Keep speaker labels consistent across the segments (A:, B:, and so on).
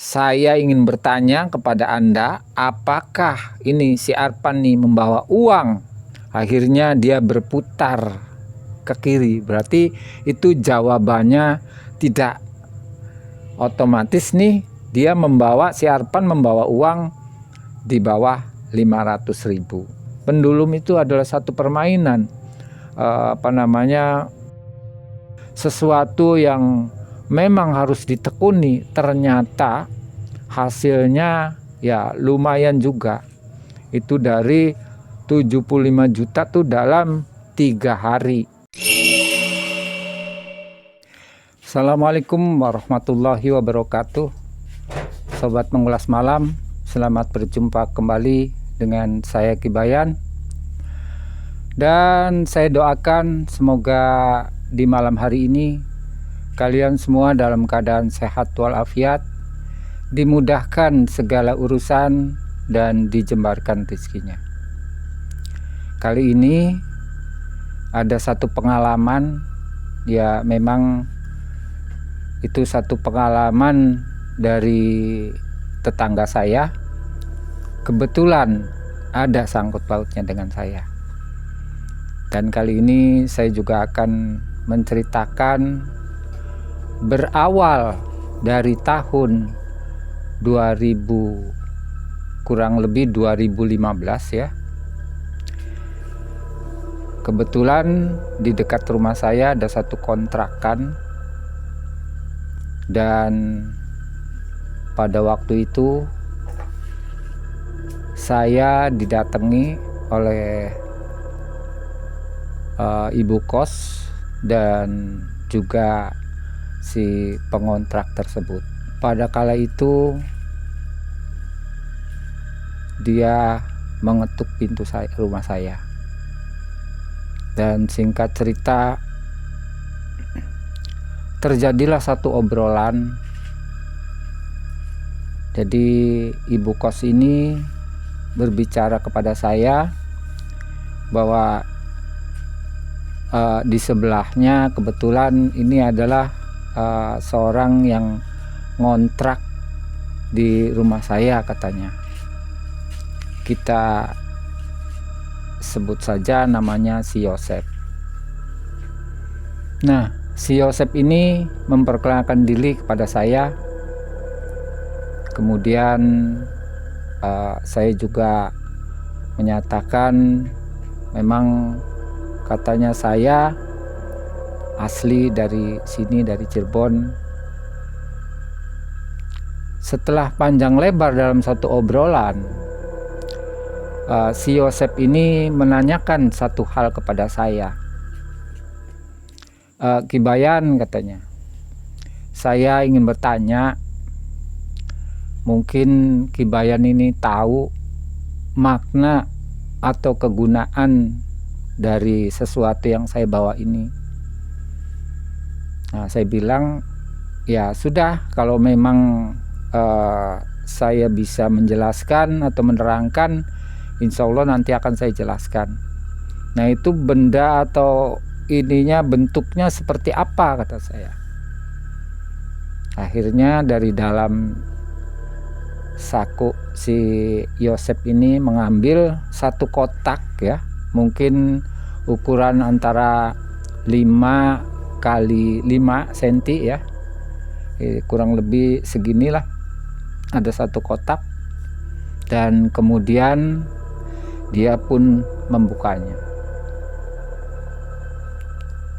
A: Saya ingin bertanya kepada Anda, apakah ini si Arpan nih membawa uang? Akhirnya dia berputar ke kiri. Berarti itu jawabannya tidak. Otomatis nih si Arpan membawa uang di bawah 500.000. Pendulum itu adalah satu permainan, sesuatu yang memang harus ditekuni. Ternyata hasilnya ya lumayan juga. Itu dari 75 juta tuh dalam 3 hari. Assalamualaikum warahmatullahi wabarakatuh. Sobat Mengulas Malam, selamat berjumpa kembali dengan saya Ki Bayan. Dan saya doakan semoga di malam hari ini kalian semua dalam keadaan sehat walafiat, dimudahkan segala urusan dan dijembarkan rezekinya. Kali ini ada satu pengalaman, ya memang itu satu pengalaman dari tetangga saya. Kebetulan ada sangkut pautnya dengan saya. Dan kali ini saya juga akan menceritakan berawal dari tahun 2000, kurang lebih 2015 ya. Kebetulan di dekat rumah saya ada satu kontrakan, dan pada waktu itu saya didatangi oleh ibu kos dan juga si pengontrak tersebut. Pada kala itu dia mengetuk pintu rumah saya, dan singkat cerita terjadilah satu obrolan. Jadi ibu kos ini berbicara kepada saya bahwa di sebelahnya kebetulan ini adalah seorang yang ngontrak di rumah saya, katanya. Kita sebut saja namanya si Yosep. Nah, si Yosep ini memperkenalkan diri kepada saya. Kemudian saya juga menyatakan memang katanya saya asli dari sini, dari Cirebon. Setelah panjang lebar dalam satu obrolan, si Yosep ini menanyakan satu hal kepada saya. Ki Bayan, katanya, saya ingin bertanya, mungkin Ki Bayan ini tahu makna atau kegunaan dari sesuatu yang saya bawa ini. Nah, saya bilang, ya sudah, kalau memang saya bisa menjelaskan atau menerangkan, insya Allah nanti akan saya jelaskan. Nah, itu benda atau ininya bentuknya seperti apa, kata saya. Akhirnya dari dalam saku si Yosep ini mengambil satu kotak, ya, mungkin ukuran antara 5 kali 5 cm ya, kurang lebih seginilah. Ada satu kotak, dan kemudian dia pun membukanya.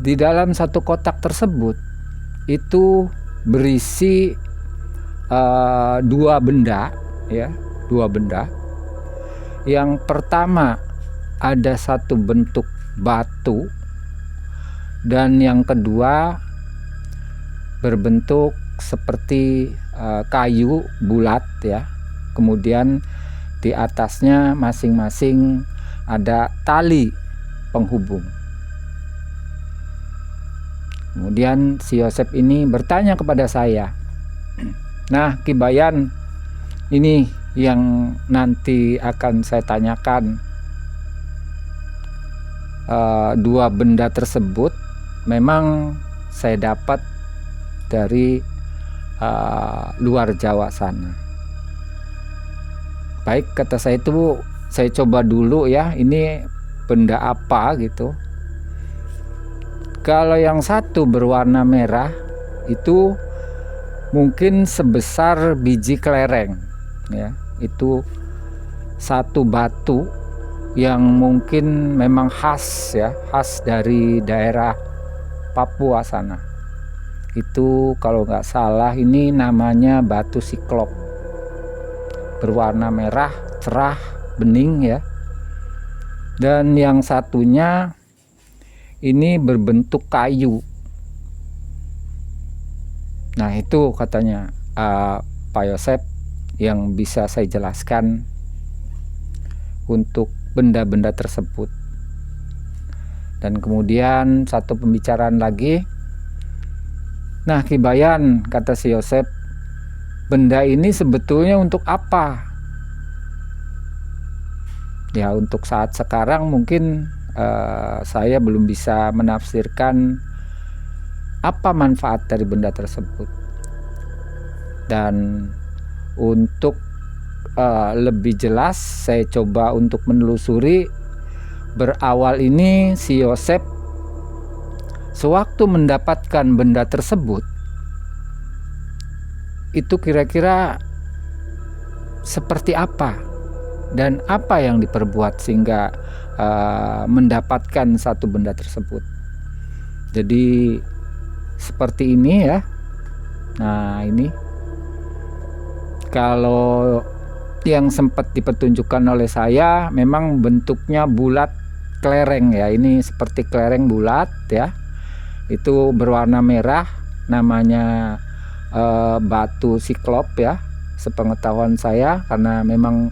A: Di dalam satu kotak tersebut itu berisi dua benda, ya, dua benda. Yang pertama ada satu bentuk batu, dan yang kedua berbentuk seperti kayu bulat, ya. Kemudian di atasnya masing-masing ada tali penghubung. Kemudian si Yosep ini bertanya kepada saya, nah Ki Bayan, ini yang nanti akan saya tanyakan. Dua benda tersebut memang saya dapat dari luar Jawa sana. Baik, kata saya itu, saya coba dulu ya, ini benda apa gitu. Kalau yang satu berwarna merah itu mungkin sebesar biji kelereng ya. Itu satu batu yang mungkin memang khas ya, khas dari daerah Papua sana. Itu kalau nggak salah ini namanya batu siklop, berwarna merah cerah bening ya. Dan yang satunya ini berbentuk kayu. Nah itu katanya Pak Yosep yang bisa saya jelaskan untuk benda-benda tersebut. Dan kemudian satu pembicaraan lagi. Nah Ki Bayan, kata si Yosep, benda ini sebetulnya untuk apa? Ya untuk saat sekarang mungkin saya belum bisa menafsirkan apa manfaat dari benda tersebut. Dan untuk lebih jelas saya coba untuk menelusuri. Berawal ini si Yosep sewaktu mendapatkan benda tersebut itu kira-kira seperti apa dan apa yang diperbuat sehingga mendapatkan satu benda tersebut. Jadi seperti ini ya. Nah ini kalau yang sempat dipertunjukkan oleh saya memang bentuknya bulat kelereng ya. Ini seperti kelereng bulat ya. Itu berwarna merah, namanya batu siklop ya, sepengetahuan saya, karena memang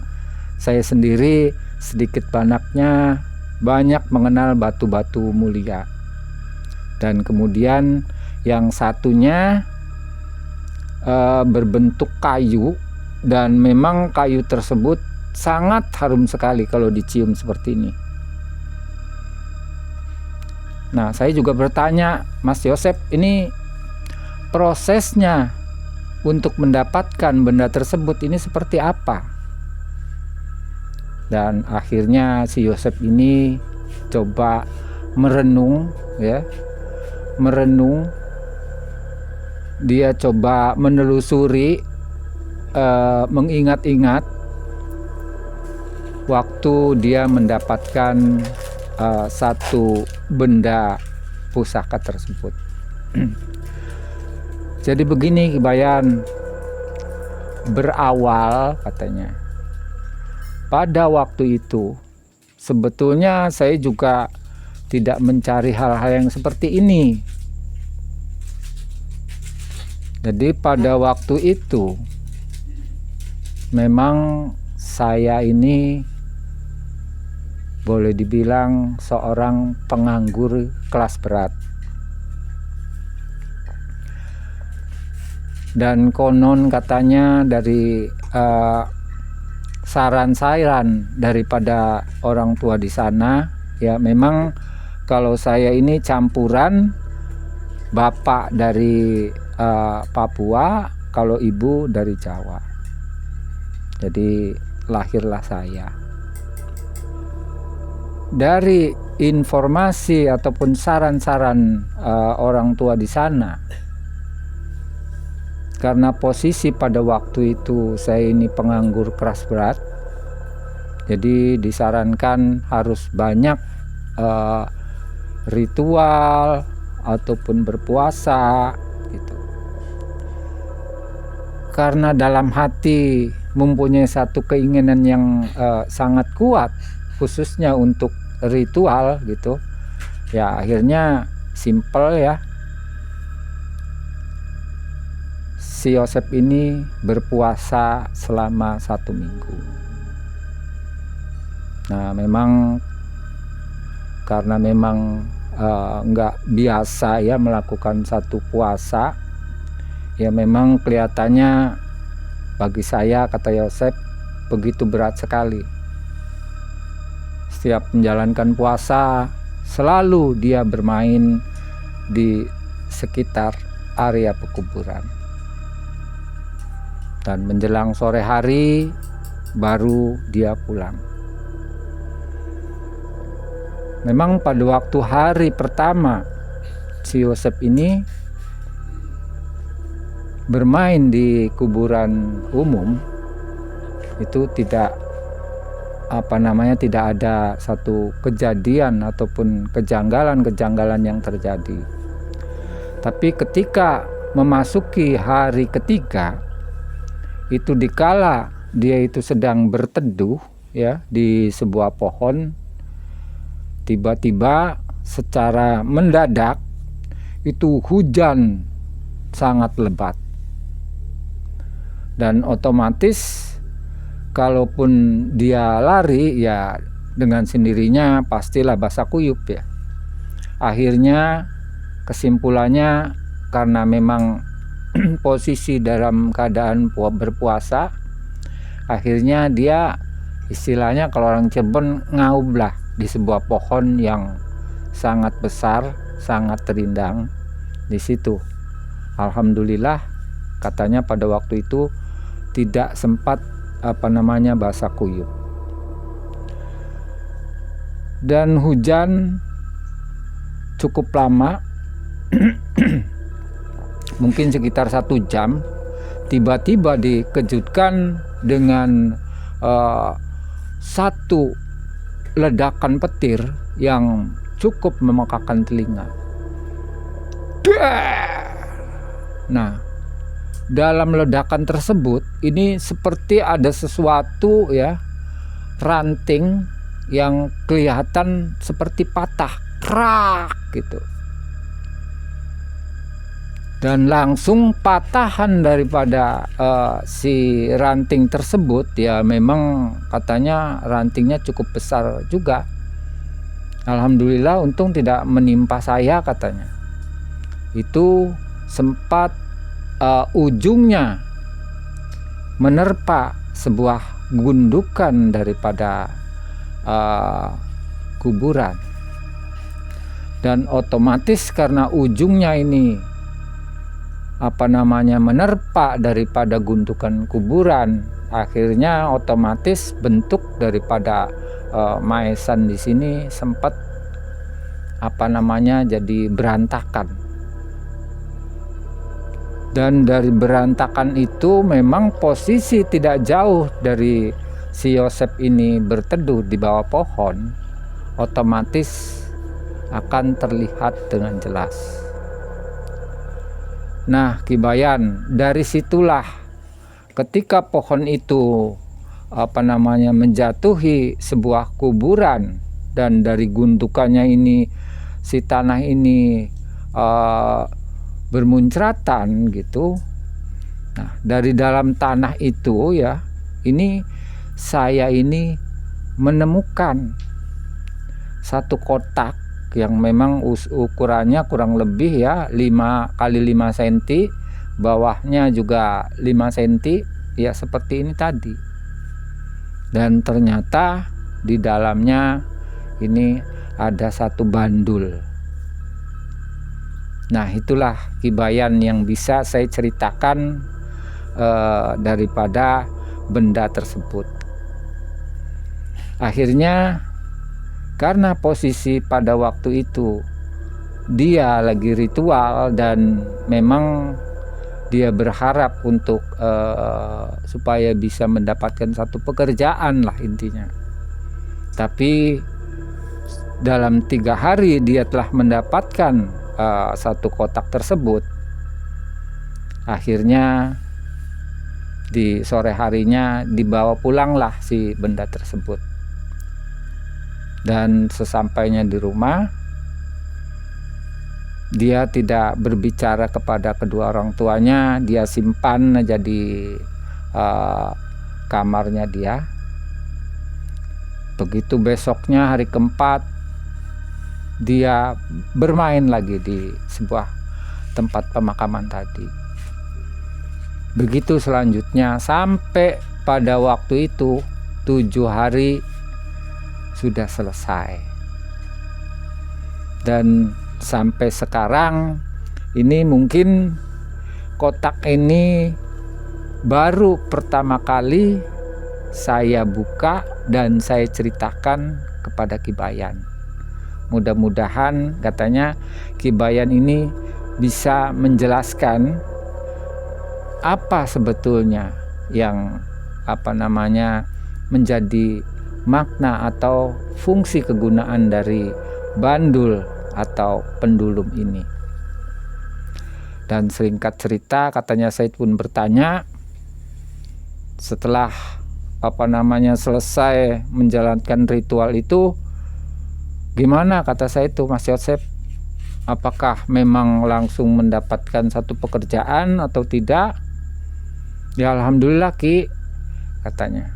A: saya sendiri sedikit banyaknya banyak mengenal batu-batu mulia. Dan kemudian yang satunya berbentuk kayu, dan memang kayu tersebut sangat harum sekali kalau dicium seperti ini. Nah saya juga bertanya, Mas Yosep, ini prosesnya untuk mendapatkan benda tersebut ini seperti apa? Dan akhirnya si Yosep ini coba merenung ya, merenung. Dia coba menelusuri, mengingat-ingat waktu dia mendapatkan satu benda pusaka tersebut. Jadi begini Ki Bayan, berawal katanya pada waktu itu sebetulnya saya juga tidak mencari hal-hal yang seperti ini. Jadi pada waktu itu memang saya ini boleh dibilang seorang penganggur kelas berat. Dan konon katanya dari saran-saran daripada orang tua di sana ya, memang kalau saya ini campuran, bapak dari Papua, kalau ibu dari Jawa. Jadi lahirlah saya. Dari informasi ataupun saran-saran orang tua di sana, karena posisi pada waktu itu saya ini penganggur keras berat, jadi disarankan harus banyak ritual ataupun berpuasa gitu. Karena dalam hati mempunyai satu keinginan yang sangat kuat, khususnya untuk ritual gitu ya, akhirnya simple ya, si Yosep ini berpuasa selama 1 minggu. Nah memang karena memang nggak biasa ya melakukan satu puasa ya, memang kelihatannya bagi saya, kata Yosep, begitu berat sekali. Setiap menjalankan puasa selalu dia bermain di sekitar area pekuburan. Dan menjelang sore hari baru dia pulang. Memang pada waktu hari pertama si Yosef ini bermain di kuburan umum, itu tidak ada satu kejadian ataupun kejanggalan yang terjadi. Tapi ketika memasuki hari ketiga, itu dikala dia itu sedang berteduh ya di sebuah pohon, tiba-tiba secara mendadak itu hujan sangat lebat. Dan otomatis kalaupun dia lari ya dengan sendirinya pastilah basah kuyup ya. Akhirnya kesimpulannya karena memang posisi dalam keadaan berpuasa, akhirnya dia istilahnya kalau orang Cirebon ngaublah di sebuah pohon yang sangat besar, sangat rindang di situ. Alhamdulillah katanya pada waktu itu tidak sempat basah kuyup. Dan hujan cukup lama mungkin sekitar 1 jam, tiba-tiba dikejutkan dengan satu ledakan petir yang cukup memekakan telinga. Nah, dalam ledakan tersebut ini seperti ada sesuatu ya, ranting yang kelihatan seperti patah, krak gitu. Dan langsung patahan daripada si ranting tersebut ya, memang katanya rantingnya cukup besar juga. Alhamdulillah untung tidak menimpa saya katanya. Itu sempat ujungnya menerpa sebuah gundukan daripada kuburan. Dan otomatis karena ujungnya ini menerpa daripada gundukan kuburan, akhirnya otomatis bentuk daripada maesan di sini sempat jadi berantakan. Dan dari berantakan itu memang posisi tidak jauh dari si Yosef ini berteduh di bawah pohon, otomatis akan terlihat dengan jelas. Nah, Kibayan, dari situlah ketika pohon itu menjatuhi sebuah kuburan, dan dari gundukannya ini si tanah ini bermuncratan gitu. Nah, dari dalam tanah itu ya, ini saya ini menemukan satu kotak yang memang ukurannya kurang lebih ya 5 kali 5 cm, bawahnya juga 5 cm ya, seperti ini tadi. Dan ternyata di dalamnya ini ada satu bandul. Nah, itulah Kibayan yang bisa saya ceritakan daripada benda tersebut. Akhirnya karena posisi pada waktu itu dia lagi ritual dan memang dia berharap untuk supaya bisa mendapatkan satu pekerjaan lah intinya. Tapi dalam 3 hari dia telah mendapatkan satu kotak tersebut. Akhirnya di sore harinya dibawa pulanglah si benda tersebut. Dan sesampainya di rumah, dia tidak berbicara kepada kedua orang tuanya, dia simpan aja di kamarnya dia. Begitu besoknya hari keempat, dia bermain lagi di sebuah tempat pemakaman tadi. Begitu selanjutnya sampai pada waktu itu 7 hari sudah selesai. Dan sampai sekarang ini mungkin kotak ini baru pertama kali saya buka dan saya ceritakan kepada Ki Bayan. Mudah-mudahan katanya Ki Bayan ini bisa menjelaskan apa sebetulnya yang menjadi makna atau fungsi kegunaan dari bandul atau pendulum ini. Dan singkat cerita, katanya saya pun bertanya setelah selesai menjalankan ritual itu, gimana, kata saya itu, Mas Yosep, apakah memang langsung mendapatkan satu pekerjaan atau tidak? Ya alhamdulillah Ki, katanya.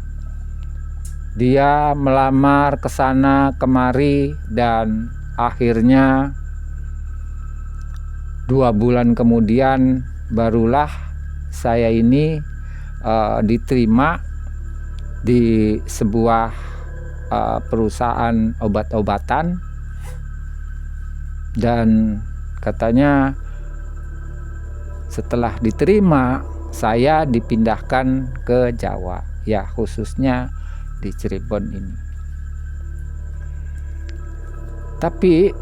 A: Dia melamar ke sana kemari dan akhirnya 2 bulan kemudian barulah saya ini diterima di sebuah perusahaan obat-obatan, dan katanya setelah diterima saya dipindahkan ke Jawa, ya khususnya di Cirebon ini. Tapi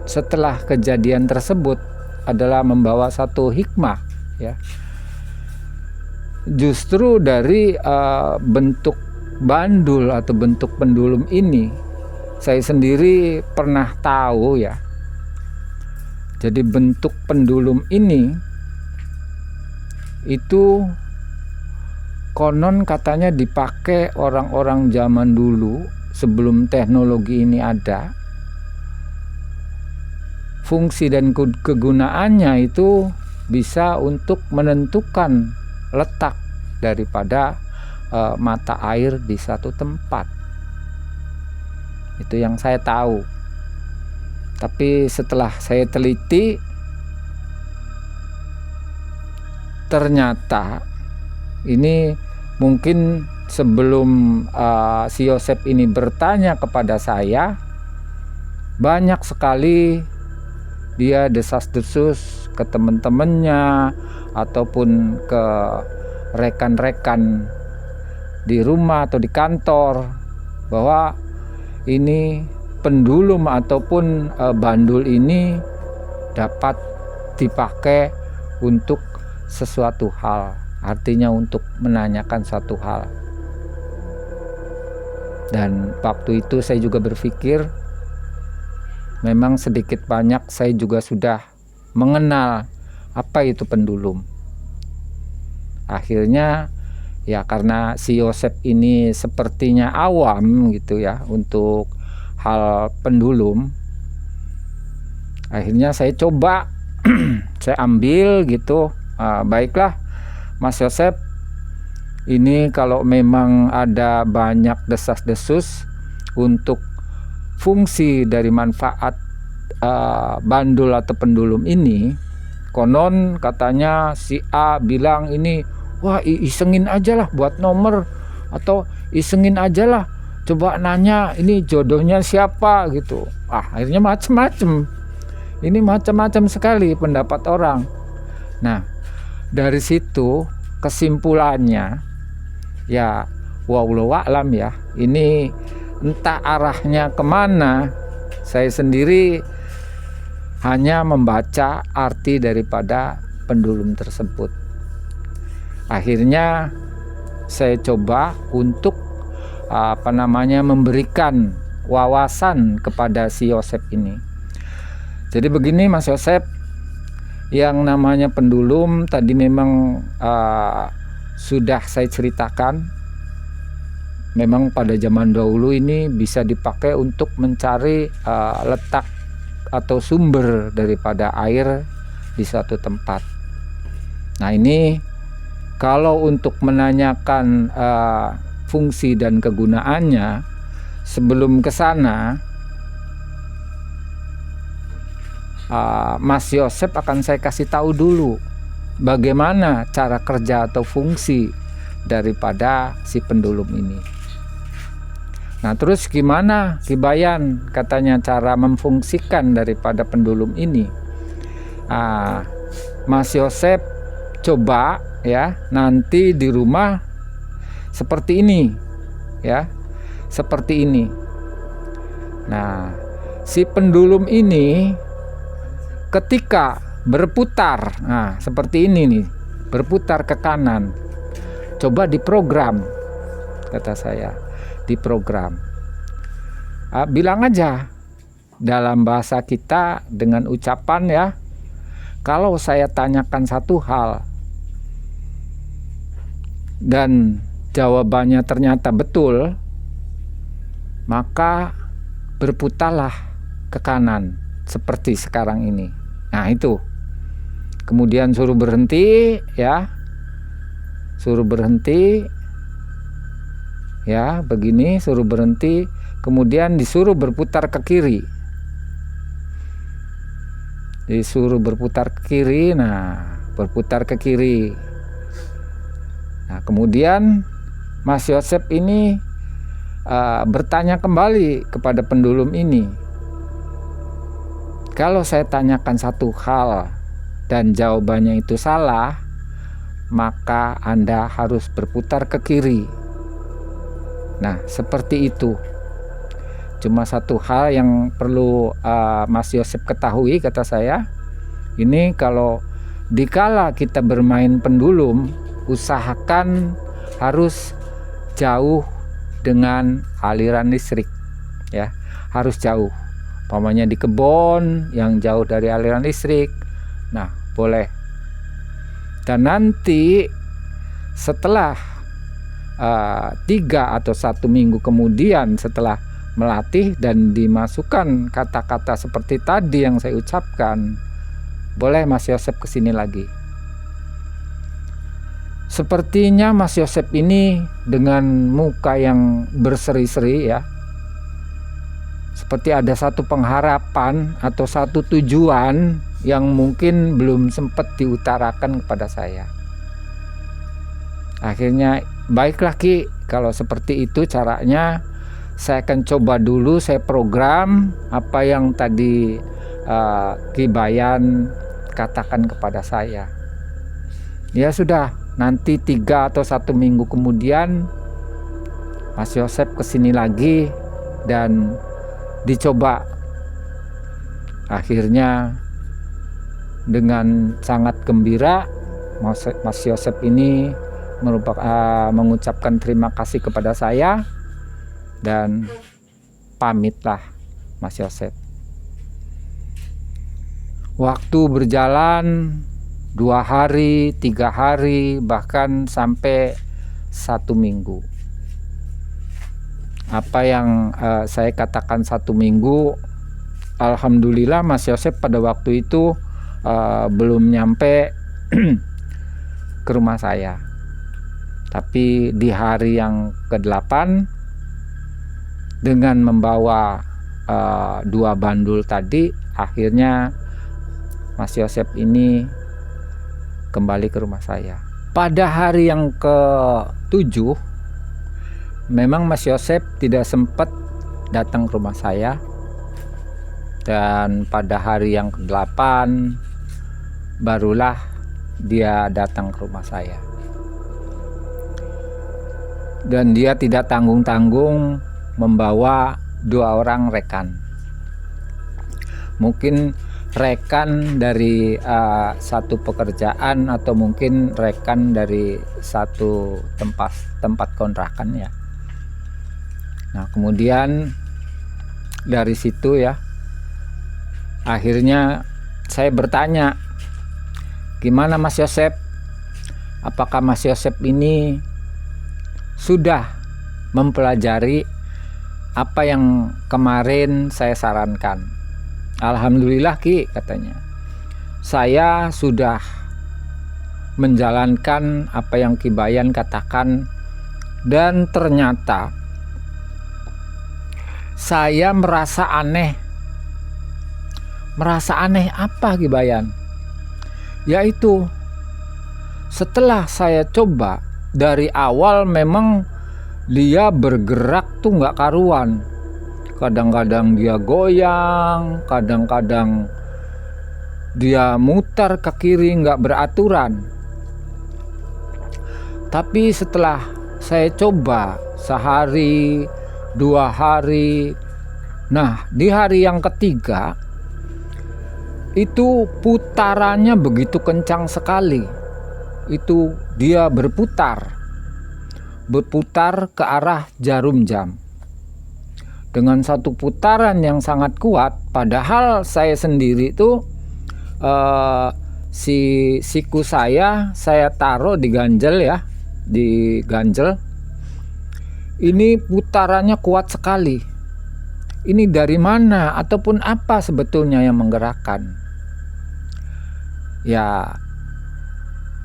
A: setelah kejadian tersebut adalah membawa satu hikmah, ya. Justru dari bentuk bandul atau bentuk pendulum ini saya sendiri pernah tahu, ya. Jadi bentuk pendulum ini itu konon katanya dipakai orang-orang zaman dulu sebelum teknologi ini ada. Fungsi dan kegunaannya itu bisa untuk menentukan letak daripada mata air di satu tempat. Itu yang saya tahu. Tapi setelah saya teliti, ternyata ini mungkin sebelum si Yosep ini bertanya kepada saya, banyak sekali dia desas-desus ke teman-temannya ataupun ke rekan-rekan di rumah atau di kantor bahwa ini pendulum ataupun bandul ini dapat dipakai untuk sesuatu hal, artinya untuk menanyakan satu hal. Dan waktu itu saya juga berpikir, memang sedikit banyak saya juga sudah mengenal apa itu pendulum. Akhirnya ya karena si Yosep ini sepertinya awam gitu ya untuk hal pendulum, akhirnya saya coba saya ambil gitu. Baiklah Mas Yosep, ini kalau memang ada banyak desas-desus untuk fungsi dari manfaat bandul atau pendulum ini, konon katanya si A bilang ini, wah isengin aja lah buat nomor, atau isengin aja lah coba nanya ini jodohnya siapa gitu. Akhirnya macem-macem, ini macam-macam sekali pendapat orang. Nah dari situ kesimpulannya ya wallahu a'lam ya, ini entah arahnya kemana. Saya sendiri hanya membaca arti daripada pendulum tersebut. Akhirnya saya coba untuk memberikan wawasan kepada si Yosep ini. Jadi begini Mas Yosep, yang namanya pendulum tadi memang sudah saya ceritakan. Memang pada zaman dahulu ini bisa dipakai untuk mencari letak atau sumber daripada air di suatu tempat. Nah ini kalau untuk menanyakan fungsi dan kegunaannya, sebelum ke sana Mas Yosep akan saya kasih tahu dulu bagaimana cara kerja atau fungsi daripada si pendulum ini. Nah terus gimana Ki Bayan katanya cara memfungsikan daripada pendulum ini? Mas Yosep coba ya, nanti di rumah seperti ini ya, seperti ini. Nah, si pendulum ini ketika berputar, nah seperti ini nih, berputar ke kanan, coba diprogram, kata saya, diprogram. Bilang aja dalam bahasa kita dengan ucapan ya, kalau saya tanyakan satu hal dan jawabannya ternyata betul, maka berputarlah ke kanan seperti sekarang ini. Nah itu, kemudian suruh berhenti ya, suruh berhenti ya, begini, suruh berhenti, kemudian disuruh berputar ke kiri, disuruh berputar ke kiri. Nah, berputar ke kiri. Nah, kemudian Mas Yosep ini bertanya kembali kepada pendulum ini, kalau saya tanyakan satu hal dan jawabannya itu salah, maka Anda harus berputar ke kiri. Nah, seperti itu. Cuma satu hal yang perlu Mas Yosep ketahui, kata saya, ini kalau dikala kita bermain pendulum, usahakan harus jauh dengan aliran listrik ya, harus jauh. Umpamanya di kebun yang jauh dari aliran listrik, nah boleh. Dan nanti setelah 3 atau 1 minggu kemudian setelah melatih dan dimasukkan kata-kata seperti tadi yang saya ucapkan, boleh Mas Yosep kesini lagi. Sepertinya Mas Yosep ini dengan muka yang berseri-seri ya, seperti ada satu pengharapan atau satu tujuan yang mungkin belum sempat diutarakan kepada saya. Akhirnya, baiklah Ki, kalau seperti itu caranya, saya akan coba dulu, saya program apa yang tadi Ki Bayan katakan kepada saya. Ya sudah, nanti 3 atau 1 minggu kemudian Mas Yosep kesini lagi dan dicoba. Akhirnya dengan sangat gembira Mas Yosep ini mengucapkan terima kasih kepada saya dan pamitlah Mas Yosep. Waktu berjalan 2 hari, 3 hari, bahkan sampai 1 minggu. Apa yang saya katakan 1 minggu, alhamdulillah Mas Yosep pada waktu itu belum nyampe ke rumah saya. Tapi di hari yang ke-8 dengan membawa 2 bandul tadi, akhirnya Mas Yosep ini kembali ke rumah saya. Pada hari yang ke-7 memang Mas Yosep tidak sempat datang ke rumah saya, dan pada hari yang ke-8 barulah dia datang ke rumah saya. Dan dia tidak tanggung-tanggung membawa 2 orang rekan. Mungkin rekan dari satu pekerjaan atau mungkin rekan dari satu tempat kontrakan ya. Nah, kemudian dari situ ya, akhirnya saya bertanya, gimana Mas Yosep? Apakah Mas Yosep ini sudah mempelajari apa yang kemarin saya sarankan? Alhamdulillah Ki, katanya, saya sudah menjalankan apa yang Ki Bayan katakan, dan ternyata saya merasa aneh. Merasa aneh apa Ki Bayan? Yaitu setelah saya coba dari awal, memang dia bergerak tuh nggak karuan. Kadang-kadang dia goyang, kadang-kadang dia mutar ke kiri nggak beraturan. Tapi setelah saya coba sehari, 2 hari, nah di hari yang ketiga itu putarannya begitu kencang sekali. Itu dia berputar ke arah jarum jam dengan satu putaran yang sangat kuat. Padahal saya sendiri itu siku saya taruh di ganjel ya, di ganjel. Ini putarannya kuat sekali. Ini dari mana ataupun apa sebetulnya yang menggerakkan? Ya,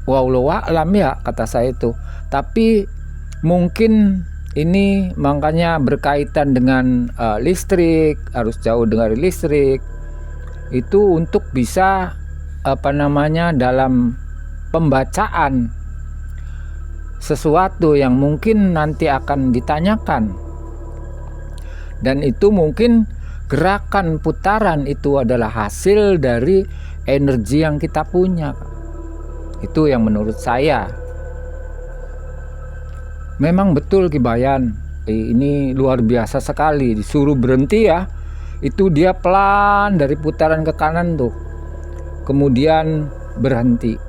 A: wallahu a'lam ya, kata saya itu. Tapi mungkin ini makanya berkaitan dengan listrik, harus jauh dari listrik. Itu untuk bisa dalam pembacaan sesuatu yang mungkin nanti akan ditanyakan. Dan itu mungkin gerakan putaran itu adalah hasil dari energi yang kita punya. Itu yang menurut saya. Memang betul Ki Bayan, ini luar biasa sekali. Disuruh berhenti ya, itu dia pelan dari putaran ke kanan tuh, kemudian berhenti.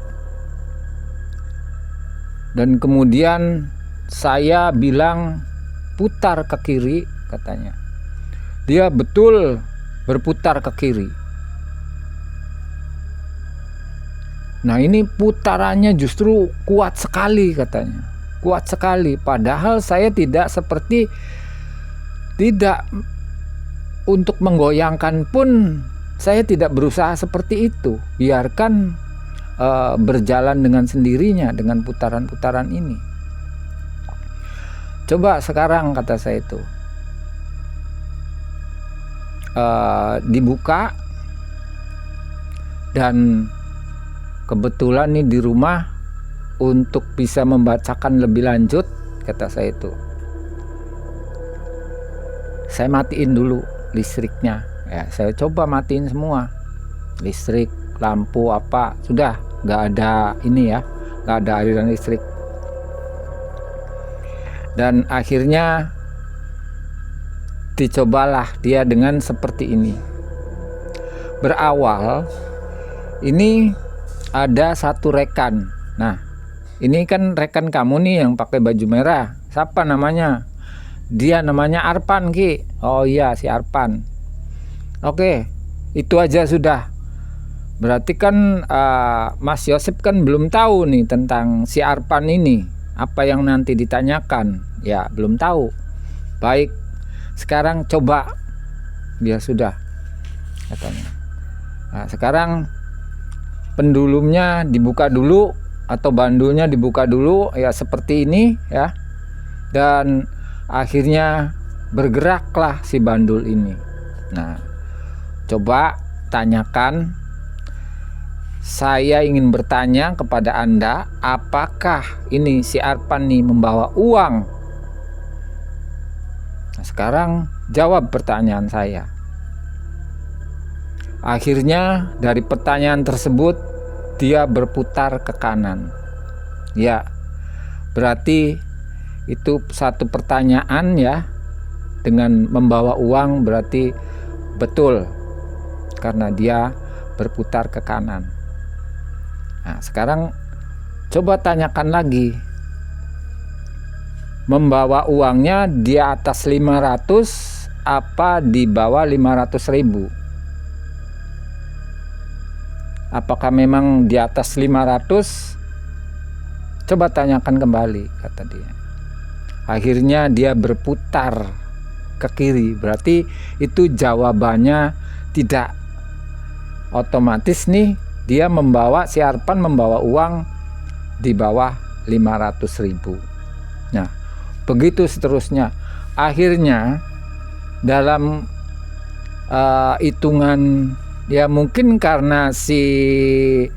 A: Dan kemudian saya bilang putar ke kiri, katanya. Dia betul berputar ke kiri. Nah ini putarannya justru kuat sekali, katanya. Kuat sekali. Padahal saya tidak untuk menggoyangkan pun saya tidak berusaha seperti itu. Biarkan berjalan dengan sendirinya dengan putaran-putaran ini. Coba sekarang, kata saya itu, dibuka. Dan kebetulan nih di rumah untuk bisa membacakan lebih lanjut, kata saya itu, saya matiin dulu listriknya ya. Saya coba matiin semua listrik, lampu, apa, sudah nggak ada ini ya, nggak ada aliran listrik. Dan akhirnya dicobalah dia dengan seperti ini. Berawal ini ada satu rekan. Nah ini kan rekan kamu nih yang pakai baju merah, siapa namanya? Dia namanya Arpan, Ki. Oh iya, si Arpan. Oke, itu aja sudah. Berarti kan Mas Yosep kan belum tahu nih tentang si Arpan ini, apa yang nanti ditanyakan. Ya belum tahu. Baik, sekarang coba. Ya sudah, katanya. Nah, sekarang pendulumnya dibuka dulu, atau bandulnya dibuka dulu ya, seperti ini ya. Dan akhirnya bergeraklah si bandul ini. Nah, coba tanyakan. Saya ingin bertanya kepada Anda, apakah ini si Arpan nih membawa uang? Nah, sekarang jawab pertanyaan saya. Akhirnya dari pertanyaan tersebut dia berputar ke kanan. Ya, berarti itu satu pertanyaan ya, dengan membawa uang berarti betul, karena dia berputar ke kanan. Nah, sekarang coba tanyakan lagi, membawa uangnya di atas 500 apa di bawah 500.000? Apakah memang di atas 500? Coba tanyakan kembali, kata dia. Akhirnya dia berputar ke kiri. Berarti itu jawabannya tidak. Otomatis nih dia si Arpan membawa uang di bawah 500.000. Nah, begitu seterusnya. Akhirnya dalam hitungan ya, mungkin karena si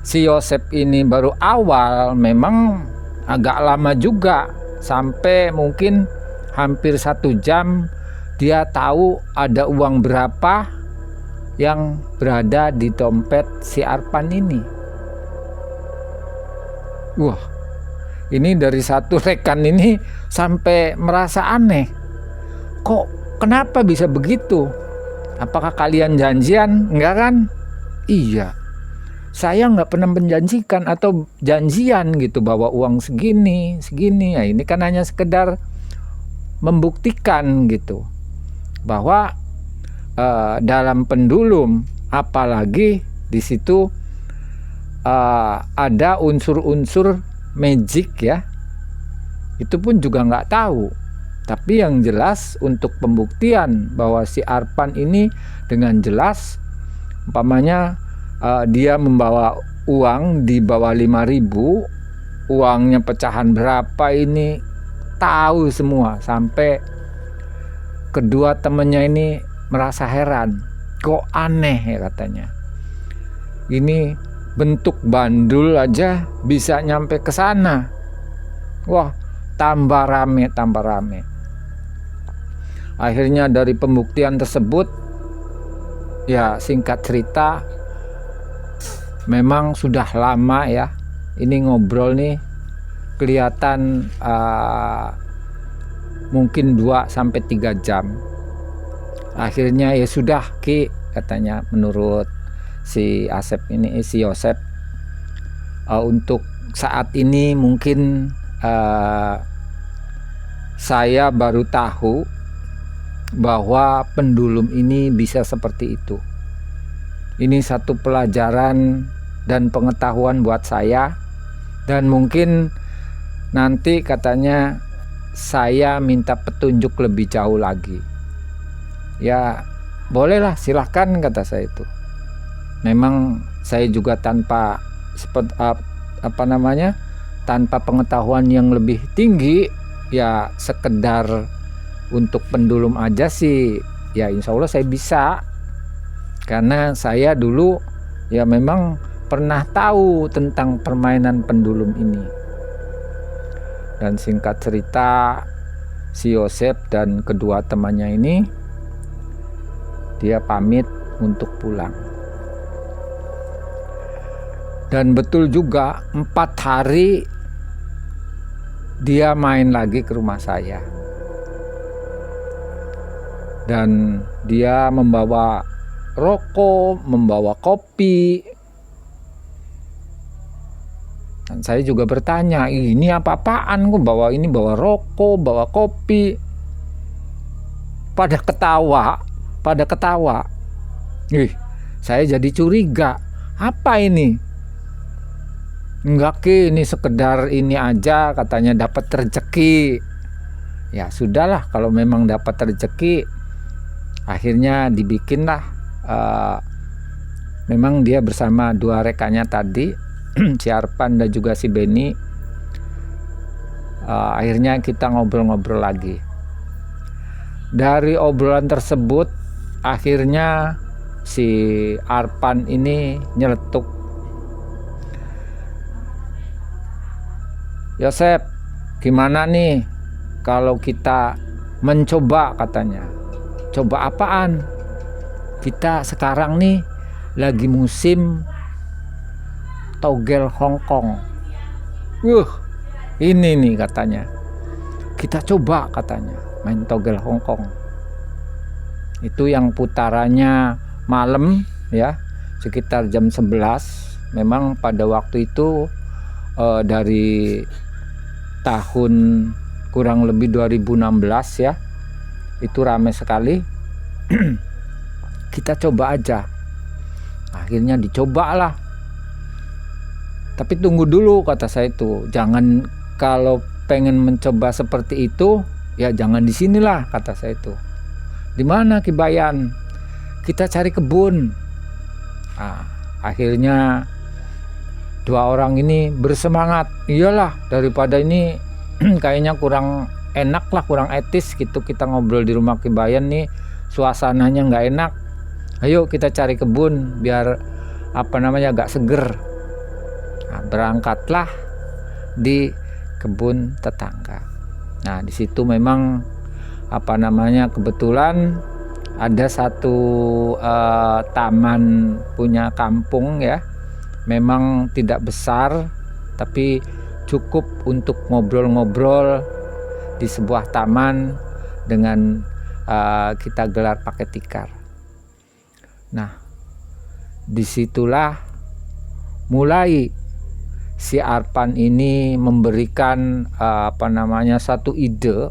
A: Yosep ini baru awal, memang agak lama juga, sampai mungkin hampir 1 jam dia tahu ada uang berapa yang berada di dompet si Arpan ini. Wah, Ini dari satu rekan ini sampai merasa aneh. Kok kenapa bisa begitu? Apakah kalian janjian? Enggak kan? Iya. Saya nggak pernah menjanjikan atau janjian gitu bahwa uang segini. Ya ini kan hanya sekedar membuktikan gitu bahwa dalam pendulum, apalagi di situ ada unsur-unsur magic ya, itu pun juga nggak tahu. Tapi yang jelas untuk pembuktian bahwa si Arpan ini dengan jelas, umpamanya dia membawa uang di bawah 5.000, uangnya pecahan berapa ini tahu semua, sampai kedua temennya ini merasa heran, kok aneh ya katanya. Ini bentuk bandul aja bisa nyampe ke sana. Wah, tambah rame. Akhirnya dari pembuktian tersebut, ya singkat cerita, memang sudah lama ya ini ngobrol nih, kelihatan mungkin 2-3 jam. Akhirnya ya sudah Ki, katanya menurut si Asep ini, si Yosep, untuk saat ini mungkin saya baru tahu bahwa pendulum ini bisa seperti itu. Ini satu pelajaran dan pengetahuan buat saya, dan mungkin nanti katanya saya minta petunjuk lebih jauh lagi. Ya bolehlah, silahkan kata saya itu. Memang saya juga tanpa tanpa pengetahuan yang lebih tinggi, ya sekedar untuk pendulum aja sih ya insya Allah saya bisa, karena saya dulu ya memang pernah tahu tentang permainan pendulum ini. Dan singkat cerita, si Yosep dan kedua temannya ini dia pamit untuk pulang. Dan betul juga 4 hari dia main lagi ke rumah saya, dan dia membawa rokok, membawa kopi. Dan saya juga bertanya, ini apa-apaan kok bawa rokok, bawa kopi. Pada ketawa. Saya jadi curiga, apa ini? Enggak Ki, ini sekedar ini aja, katanya dapat rezeki. Ya sudahlah, kalau memang dapat rezeki, akhirnya dibikinlah. Memang dia bersama 2 rekannya tadi, si Arpan dan juga si Beni. Akhirnya kita ngobrol-ngobrol lagi. Dari obrolan tersebut, akhirnya si Arpan ini nyeletuk, Yosep, gimana nih kalau kita mencoba, katanya. Coba apaan? Kita sekarang nih lagi musim togel Hongkong. Ini nih katanya. Kita coba, katanya, main togel Hongkong. Itu yang putarannya malam ya, sekitar jam 11. Memang pada waktu itu dari tahun kurang lebih 2016 ya, itu ramai sekali. Kita coba aja. Akhirnya dicobalah. Tapi tunggu dulu, kata saya itu, jangan, kalau pengen mencoba seperti itu ya jangan di sinilah, kata saya itu. Di mana Ki Bayan? Kita cari kebun. Akhirnya 2 orang ini bersemangat, iyalah, daripada ini kayaknya kurang enak lah, kurang etis gitu kita ngobrol di rumah Ki Bayan nih, suasananya nggak enak. Ayo kita cari kebun biar agak seger. Berangkatlah di kebun tetangga. Nah di situ memang kebetulan ada satu taman punya kampung ya. Memang tidak besar, tapi cukup untuk ngobrol-ngobrol di sebuah taman dengan kita gelar pakai tikar. Nah, disitulah mulai si Arpan ini memberikan satu ide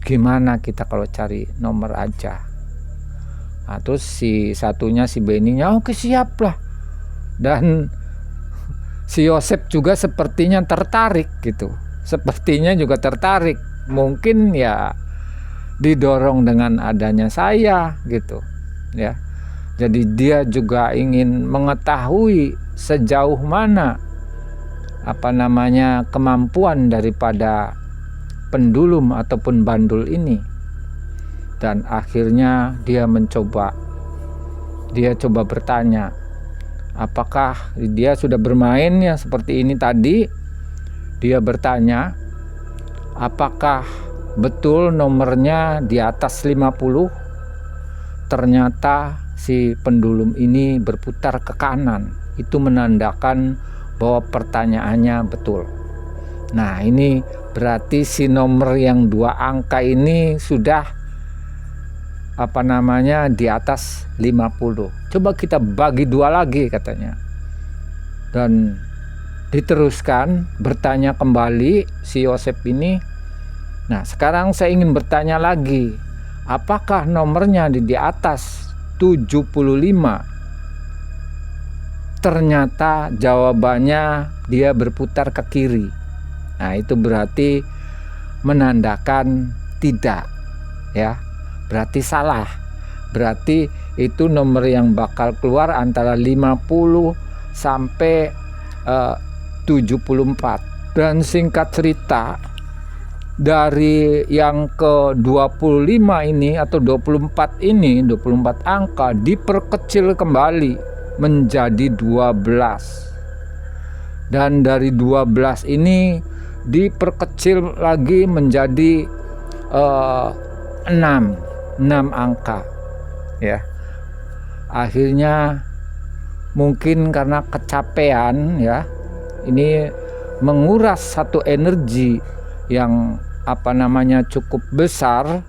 A: gimana kita kalau cari nomor aja. Nah, terus si satunya, si Beninya, oke siap lah. Dan si Yosep juga sepertinya tertarik gitu. Sepertinya juga tertarik. Mungkin ya didorong dengan adanya saya gitu ya. Jadi dia juga ingin mengetahui sejauh mana kemampuan daripada pendulum ataupun bandul ini. Dan akhirnya dia coba bertanya, apakah dia sudah bermain ya seperti ini tadi. Dia bertanya, apakah betul nomornya di atas 50? Ternyata si pendulum ini berputar ke kanan. Itu menandakan bahwa pertanyaannya betul. Nah, ini berarti si nomor yang 2 angka ini sudah di atas 50. Coba kita bagi 2 lagi katanya. Dan diteruskan bertanya kembali si Yosep ini. Nah, sekarang saya ingin bertanya lagi, apakah nomornya di atas 75? Ternyata jawabannya dia berputar ke kiri. Nah, itu berarti menandakan tidak ya. Berarti salah. Berarti itu nomor yang bakal keluar antara 50 sampai 74. Dan singkat cerita, dari yang ke 25 ini atau 24 ini, 24 angka diperkecil kembali menjadi 12. Dan dari 12 ini diperkecil lagi menjadi 6 angka ya. Akhirnya mungkin karena kecapean ya, ini menguras satu energi yang cukup besar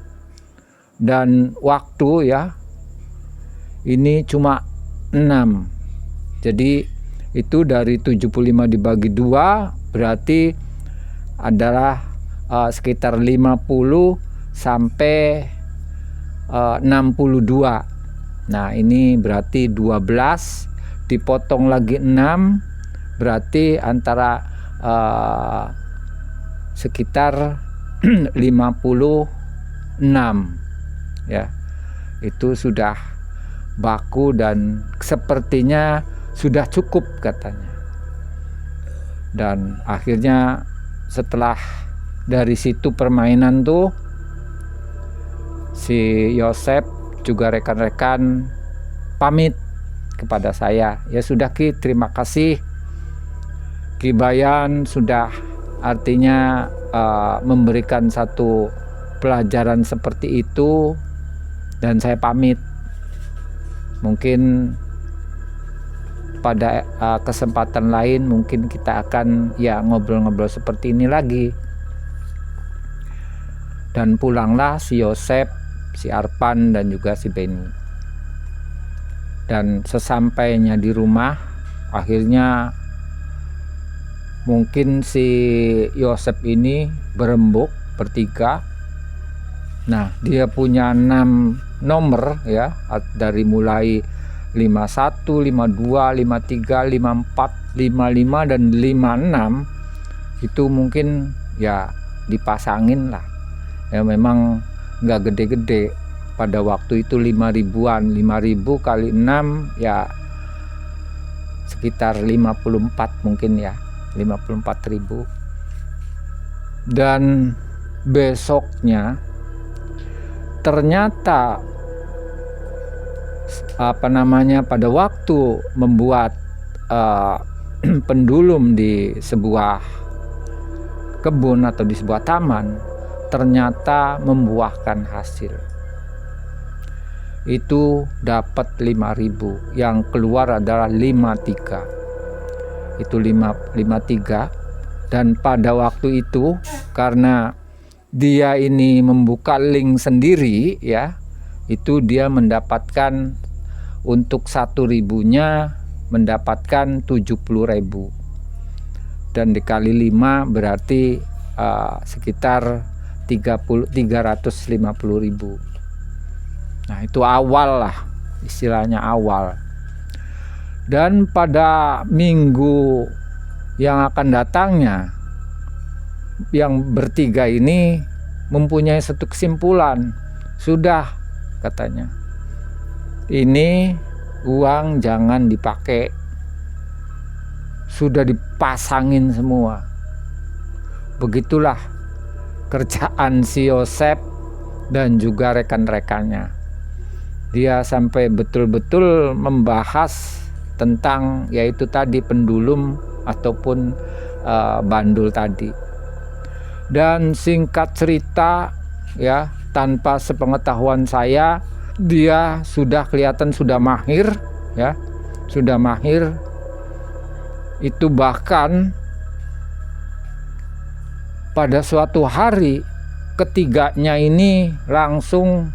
A: dan waktu ya. Ini cuma 6. Jadi itu dari 75 dibagi 2 berarti adalah sekitar 50 sampai 62. Nah, ini berarti 12 dipotong lagi 6 berarti antara sekitar 56 ya. Itu sudah baku dan sepertinya sudah cukup katanya. Dan akhirnya setelah dari situ permainan tuh, si Yosep juga rekan-rekan pamit kepada saya. Ya sudah Ki, terima kasih Ki Bayan sudah artinya memberikan satu pelajaran seperti itu, dan saya pamit. Mungkin pada kesempatan lain mungkin kita akan ya ngobrol-ngobrol seperti ini lagi. Dan pulanglah si Yosep, si Arpan dan juga si Beni. Dan sesampainya di rumah, akhirnya mungkin si Yosep ini berembuk bertiga. Nah, dia punya 6 nomor ya, dari mulai 51, 52, 53, 54, 55 dan 56. Itu mungkin ya dipasangin lah. Ya memang nggak gede-gede. Pada waktu itu 5 ribuan, 5.000 kali 6 ya sekitar 54 mungkin ya. 54.000. Dan besoknya ternyata pada waktu membuat pendulum di sebuah kebun atau di sebuah taman, ternyata membuahkan hasil. Itu dapat 5.000, yang keluar adalah 53. Itu 53 Dan pada waktu itu karena dia ini membuka link sendiri ya, itu dia mendapatkan untuk 1.000-nya mendapatkan 70.000, dan dikali 5 berarti sekitar 350.000. Nah itu awal lah, istilahnya awal. Dan pada minggu yang akan datangnya, yang bertiga ini mempunyai satu kesimpulan. Sudah, katanya, ini uang jangan dipakai, sudah dipasangin semua. Begitulah kerjaan si Yosef dan juga rekan-rekannya. Dia sampai betul-betul membahas tentang yaitu tadi pendulum ataupun bandul tadi. Dan singkat cerita ya, tanpa sepengetahuan saya, dia sudah kelihatan sudah mahir ya, sudah mahir. Itu bahkan pada suatu hari ketiganya ini langsung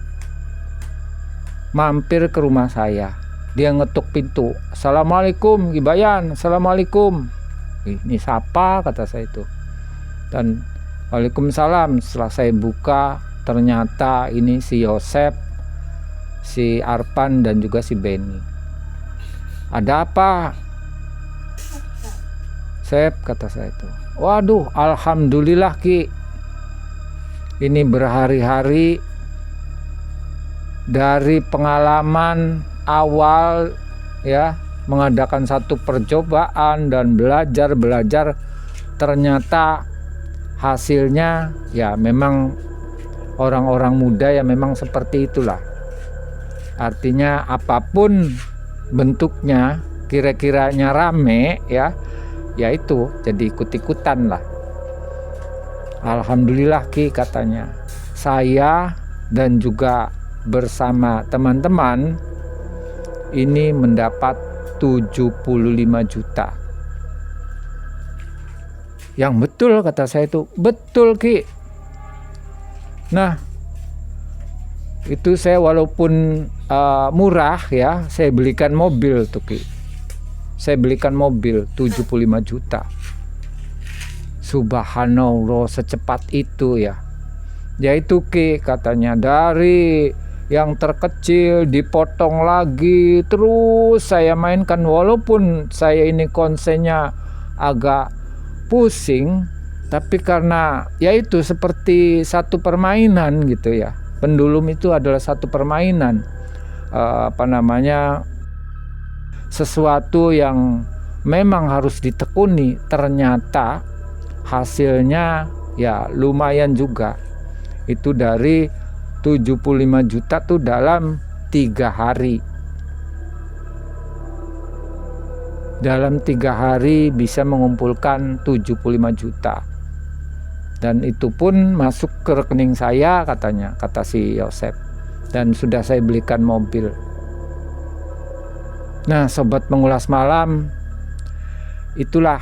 A: mampir ke rumah saya. Dia ngetuk pintu, "Assalamualaikum Gibayan, assalamualaikum." Ini siapa, kata saya itu. Dan waalaikumsalam. Setelah saya buka, ternyata ini si Yosef, si Arpan, dan juga si Benny. "Ada apa, Sep?" kata saya itu. "Waduh, alhamdulillah Ki, ini berhari-hari dari pengalaman awal ya, mengadakan satu percobaan dan belajar, ternyata hasilnya ya memang orang-orang muda ya memang seperti itulah. Artinya apapun bentuknya, kira-kiranya rame ya, ya itu jadi ikut-ikutan lah. Alhamdulillah Ki, katanya, saya dan juga bersama teman-teman ini mendapat 75 juta. Yang betul, kata saya itu, betul Ki. Nah, itu saya walaupun murah ya, saya belikan mobil tuh Ki. Saya belikan mobil 75 juta. Subhanallah, secepat itu ya. Yaitu Ki, katanya, dari yang terkecil dipotong lagi, terus saya mainkan. Walaupun saya ini konsennya agak pusing, tapi karena yaitu seperti satu permainan gitu ya. Pendulum itu adalah satu permainan, sesuatu yang memang harus ditekuni. Ternyata hasilnya ya lumayan juga. Itu dari 75 juta tuh dalam 3 hari. Dalam 3 hari bisa mengumpulkan 75 juta. Dan itu pun masuk ke rekening saya, katanya, kata si Yosef. Dan sudah saya belikan mobil. Nah, sobat mengulas malam, itulah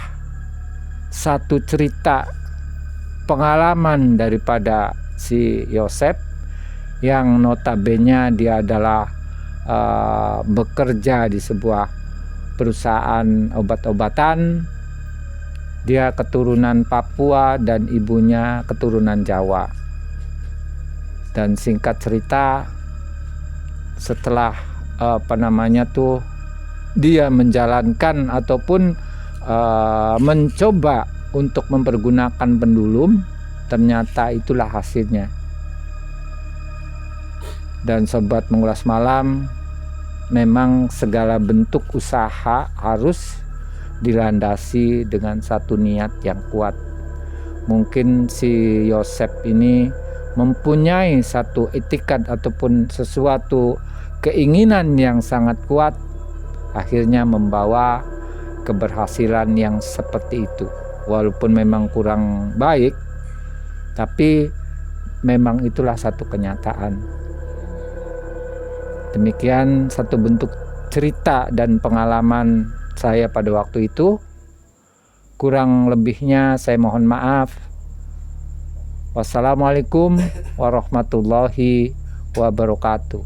A: satu cerita pengalaman daripada si Yosef, yang notabene dia adalah bekerja di sebuah perusahaan obat-obatan. Dia keturunan Papua dan ibunya keturunan Jawa. Dan singkat cerita, setelah dia menjalankan ataupun mencoba untuk mempergunakan pendulum, ternyata itulah hasilnya. Dan sobat mengulas malam, memang segala bentuk usaha harus dilandasi dengan satu niat yang kuat. Mungkin si Yosef ini mempunyai satu etikat ataupun sesuatu keinginan yang sangat kuat, akhirnya membawa keberhasilan yang seperti itu. Walaupun memang kurang baik, tapi memang itulah satu kenyataan. Demikian satu bentuk cerita dan pengalaman saya pada waktu itu. Kurang lebihnya saya mohon maaf. Wassalamualaikum warahmatullahi wabarakatuh.